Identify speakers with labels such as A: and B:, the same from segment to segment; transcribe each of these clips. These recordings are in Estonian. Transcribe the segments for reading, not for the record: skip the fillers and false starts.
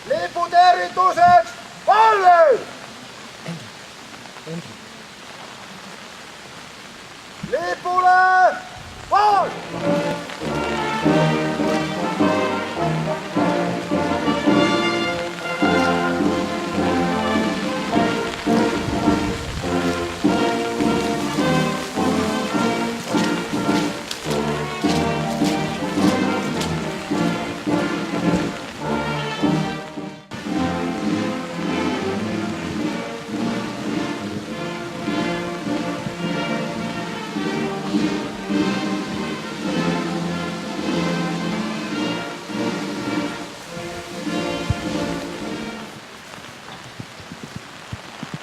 A: Liputervituseks valve! Lipule vaal!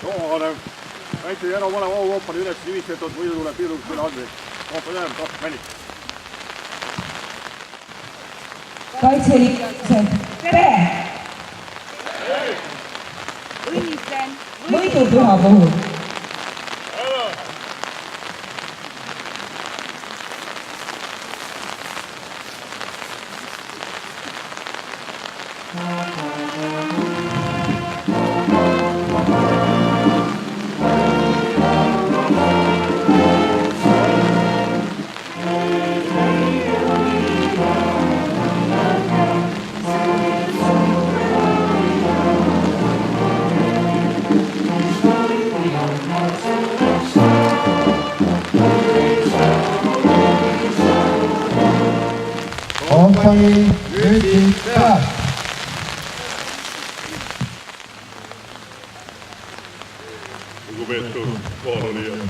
B: Joovanem, väike Jero vanema aukoopani üles nivistatud võidu tuleb piiruks üle andri. Kompanjärv, kaks männid.
C: Kaitseliitlased, tere!
D: Õnnitlen
C: Võidupüha puhul.
A: Kompanii nüüd peab.
B: Lugupeetud kohalolijad,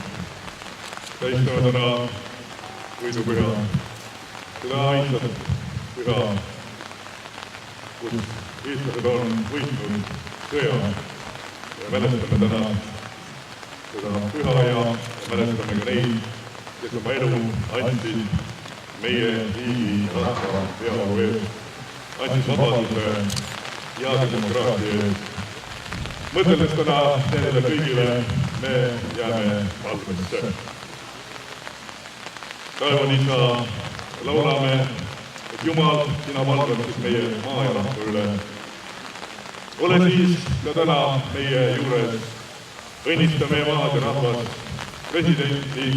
B: tähistame täna võidupüha, seda ainsat püha, kus eestlased on võitnud sõja ja mälestame täna seda püha ja mälestame ka neid, kes oma elu andsid meie riigi rahva heaolu eest, andsid vabaduse ja demokraatia eest. Mõteldes täna nendele kõigile, me jääme valvesse. Taevan isa, laulame, et Jumal, sina valvaksid meie maa ja rahva üle. Ole siis ka täna meie juures. Õnnista meie maad ja rahvas, presidenti,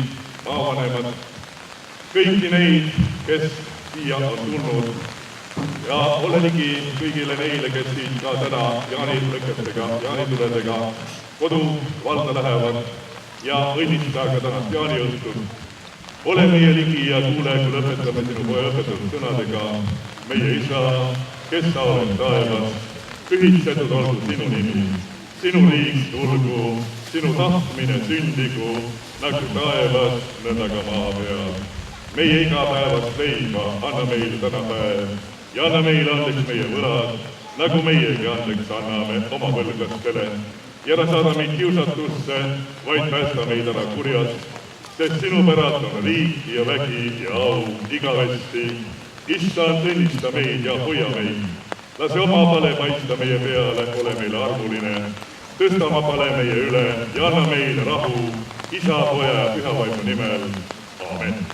B: maavanemat, kõiki neid, kes siia on tulnud ja ole ligi kõigile neile, kes siin ka täna jaanilõketega, jaanituledega kodu valda lähevad ja õnnista ka tänast jaaniõhtut. Ole meie ligi ja kuule, kui lõpetame sinu poja õpetatud sõnadega. Meie isa, kes sa oled taevas, pühitsetud olgu sinu nimi. Sinu riik tulgu, sinu tahtmine sündigu, nagu taevas, nõnda ka maa peal. Meie igapäevast leiba anna meile täna päev ja anna meile andeks meie võlad, nagu meiegi andeks anname oma võlglastele. Ja ära saada meid kiusatusse, vaid päästa meid ära kurjast, sest sinu päralt on riik ja vägi ja au igavesti. Issand, õnnista meid ja hoia meid. Lase oma pale paista meie peale, ole meile armuline. Tõsta oma pale meie üle ja anna meile rahu, isa, poja ja püha vaimu nimel. Aamen.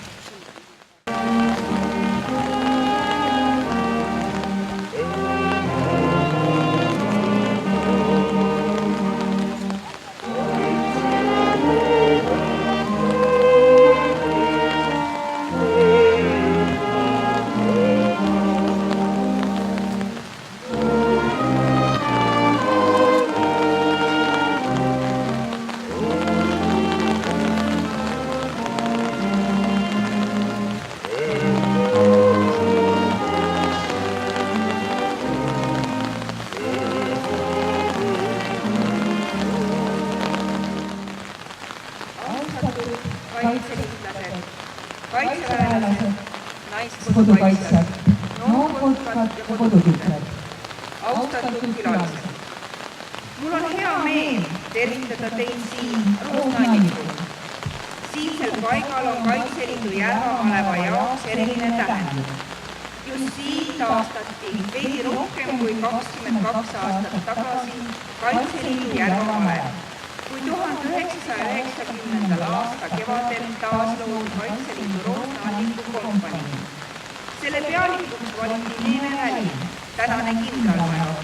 D: kaitseliitlased, kaitseväelased,
C: kodukaitsjad, noorkotkad ja kodutütred.
D: Austatud külalised, mul on hea meel tervitada teid siin Ruusnallikul. Siinsel paigal on Kaitseliidu Järvamaleva jaoks eriline tähendus. Just siin taastati veidi rohkem kui 22 aastat tagasi Kaitseliidu Järvamalev, kui 1990. aasta kevadel taasloodi Kaitseliidu Ruusnalliku kompanii. Selle pealikuks valiti Neeme Väli, tänane kindralmajor,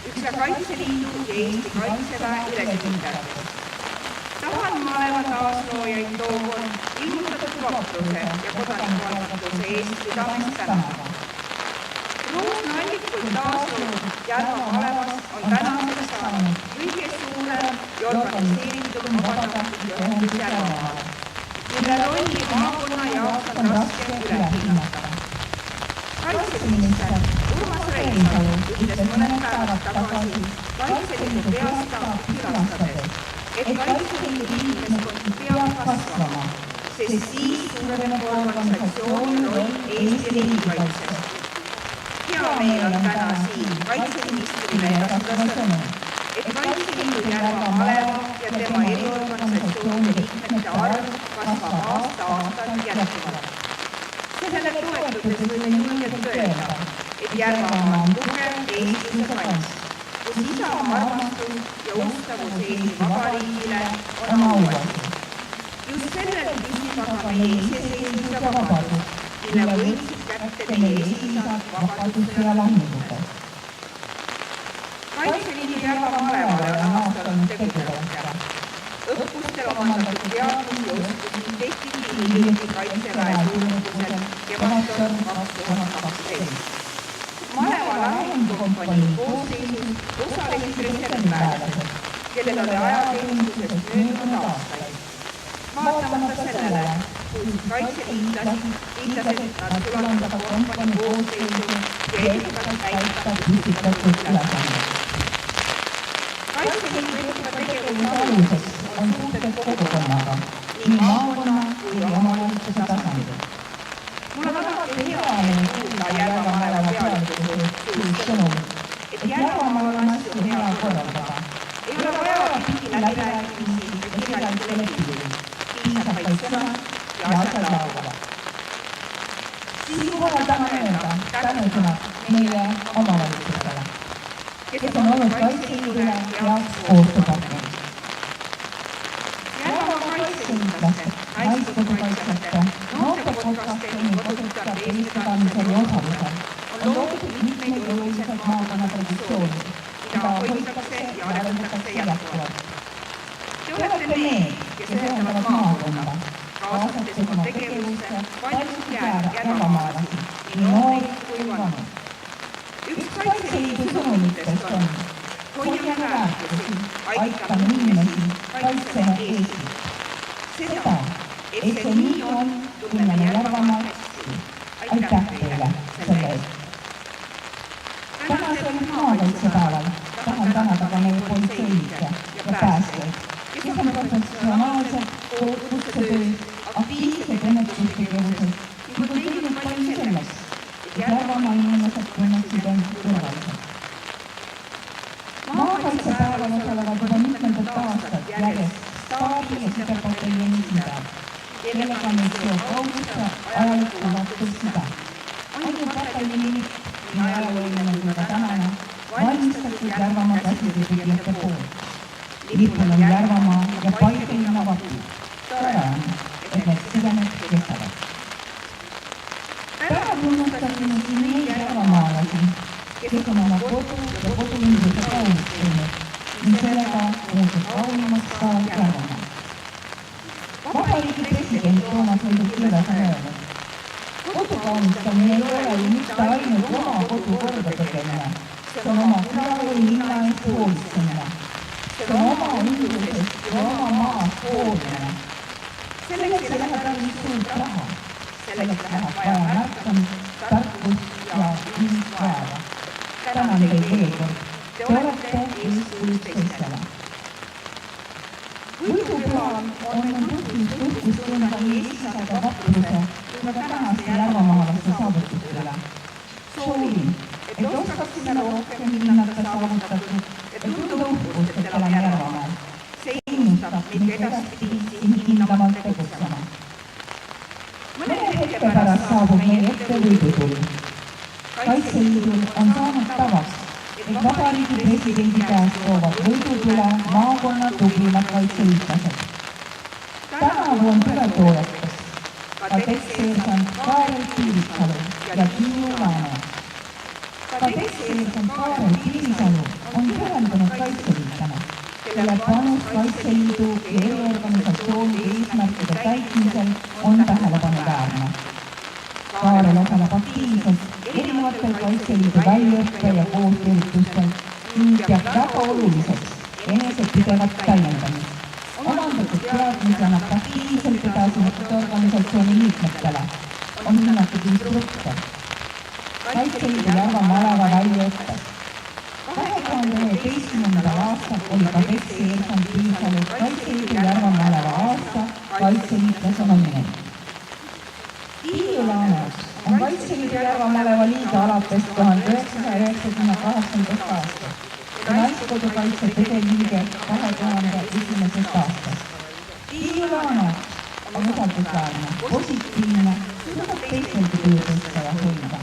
D: üks Kaitseliidu ja Eesti Kaitseväe ülesehindajatest. Tahan maleva taasloojaid tookord ilmutatud vapruse ja kodanikualgatuse eest südamest tänada. Ruusnallikul taasloodud Järvamalevas on tänaseks saanud kõige suurem ja organiseeritud vabatahtlik ühendus Järvamaal, mille rolli maakonna jaoks on raske üle hinnata. Kaitseminister Urmas Reinsalu ütles mõned päevad tagasi Kaitseliidu peastaapi külastades, et Kaitseliidu liikmeskond peab kasvama, sest siis suureneb organisatsiooni roll Eesti riigikaitses. Hea meel on täna siin kaitseministrile edastada sõnum, et Kaitseliidu Järvamaleva ja tema eriorganisatsiooni liikmete arv kasvab aasta-aastalt jätkuvalt. Sellele toetudes võime julgelt öelda, et Järvamaa on tugev eestluse kants, kus isamaa armastus ja ustavus Eesti Vabariigile on auasi. Just sellelt püsib aga meie iseseisvus ja vabadus, mille võitsid kätte meie esiisad vabaduse ja lahingutes. Kaitseliidu Järvamalevale on aastanud tegurohkem. Õppustel omandatud teadmisi ja oskusi tehti hiljuti Kaitseväe suurendusel kevadtorm 2012. Maleva lahingukompanii koosseisus osalesid reservväelased, kellel oli ajateenistusest möödunud aastaid. Vaatamata sellele, kui kaitseliitlased nad külastada kompanii koosseisu ja edukalt täita püstitatud ülesanded. Kaitseliidu eduka tegevuse aluseks on suhted kogukonnaga, nii maakonna kui omavalitsuse tasandil. Mul on alati hea meel kuulda Järvamaleva pealiku sõnum, et Järvamaal on asju hea korraldada. Ei ole vaja pikki läbirääkimisi ja kirjalikke lepinguid, piisab vaid sõna ja asjad lauavad. Siinkohal tahan öelda tänusõnad meie omavalitsustele, kes on olnud Kaitseliidule heaks koostööpartnerid. Järvamaa kaitseliitlaste, naiskodukaitsjate, noortekotkaste ning kodutütarde eestvedamisel ja osalusel on loodud mitmeid olulised maakonna traditsioonid, mida hoitakse ja arendatakse jätkuvalt. Te olete need, kes ühendavad maakonda, kaasates oma tegevusse paljusid järvamaalasi, nii noori kui vanu. Üks Kaitseliidu sõnumitest on: hoiame väärtusi, aitame inimesi, kaitseme Eestit. Seda, et see nii on, tunneme Järvamaal hästi. Aitäh teile selle eest. Tänasel maakaitsepäeval tahan tänada ka meie politseinikke ja päästjaid, kes on professionaalsed kutsetöös, aktiivsed ennetustegevuses ning on teinud palju selleks, et Järvamaa inimesed tunneksid end turvaliselt. Maakaitsepäeval osalevad juba mitmendat aastat järjest staabi ja sidepataljoni esindajad, kellega meid seob kaugusse ajalikku ulatuv sida. Ainult pataljoni lipp, nii ajalooline kui ka tänane, valmistatud Järvamaa käsitöötegijate poolt. Lipul on Järvamaa ja paigeline vapi. Tore on, et need sidemed kestavad. Täna tunnustasime siin neid järvamaalasi, kes on oma kodu ja koduinduse kaunist teinud ning sellega muutus kaunimaks ka Järvamaa. Vabariigi president Toomas Hendrik Ilves on öelnud: kodukaunistamine ei ole ju mitte ainult oma kodu korda tegemine, see on oma küla või linna eest hoolitsemine. See on oma ündusest ja oma maast hoolimine. Selleks ei lähe tarvis suurt raha. Selleks läheb vaja märkamist, tarkust ja ühist vaeva. Tänan teid veel kord. Te olete eeskujuks teistele. Võidupühal on meil põhjust uhkust tunda nii esisaade vapruse kui ka tänaste järvamaalaste
C: saavutuste üle. Soovin, et oskaksime rohkem hinnata saavutatud ja tunda uhkust, et elame Järvamaal.
D: see innustab meid ka edaspidi
C: sihikindlamalt tegutsema. Mõne hetke pärast saabub meie ette võidutuli. Kaitseliidul on saanud tavaks, et vabariigi presidendi käest toovad võidutule maakonna tublimad kaitseliitlased. Tänavu on tüvetoojates kadetsseersant Kaarel Piirisalu ja Tiiu Laane. Kadetsseersant Kaarel Piirisalu on pühendunud kaitseliitlane, kelle panus Kaitseliidu ja eriorganisatsiooni eesmärkide täitmisel on tähelepanuväärne. Kaarel osaleb aktiivselt erinevatel Kaitseliidu väljaõppe ja koostööritustel ning peab väga oluliseks enese pidevat täiendamist. Omandatud teadmisi annab aktiivselt edasi organisatsiooni liikmetele, on hinnatud instruktor. Kaitseliidu Järvamaa alava väljaõppes 2011. aastal oli kadetsseersant Piisalu Kaitseliidu Järvamaa alava aasta kaitseliitlase nomineent. Tiiu Laaneks on Kaitseliidu Järvamaa alava liige alates 1998. aastast ja Naiskodukaitse tegevliige 2001. aastast. Tiiu Laaneks on usaldusväärne, positiivne, suudab teistelgi töötõsta ja hoida.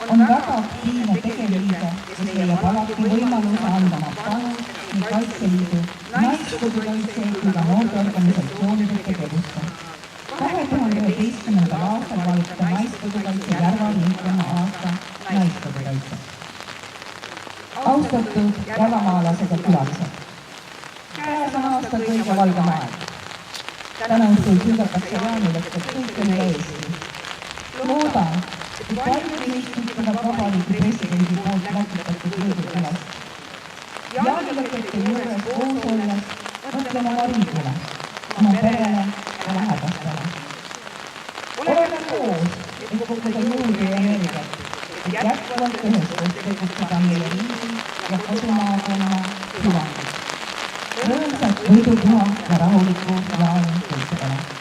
C: On väga aktiivne tegevliige, kes leiab alati võimaluse anda oma panus nii Kaitseliidu, Naiskodukaitse kui ka noorteorganisatsioonide tegevusse. 2011. aastal valiti Naiskodukaitse Järva liiklema aasta Naiskodukaitse. Austatud järvamaalased ja külalised, käes on aasta kõige valgem aeg. Täna õhtul sügatakse jaanilõkked kõikjal üle Eesti. Loodan, et paljud neist ütlevad vabariigi presidendi poolt läkitatud võidukülast. Jaanilõkete juures koos olles mõtleme oma riigile, oma perele ja lähedastele. Oleme koos, et koguda jõudu ja energiat, et jätkuvalt üheskoos tegutseda meie riigi ja kodumaakonna hüvanguks. Rõõmsat võidupüha ja rahulikku jaani kõikidele.